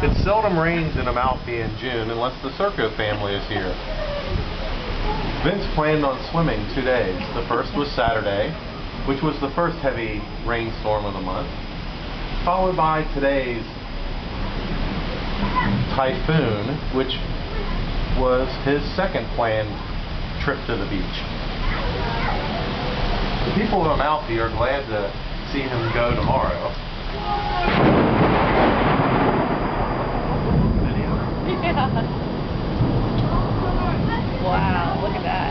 It seldom rains in Amalfi in June unless the Circo family is here. Vince planned on swimming 2 days. The first was Saturday, which was the first heavy rainstorm of the month, followed by today's typhoon, which was his second planned trip to the beach. The people of Amalfi are glad to see him go tomorrow. Yeah. Wow, look at that.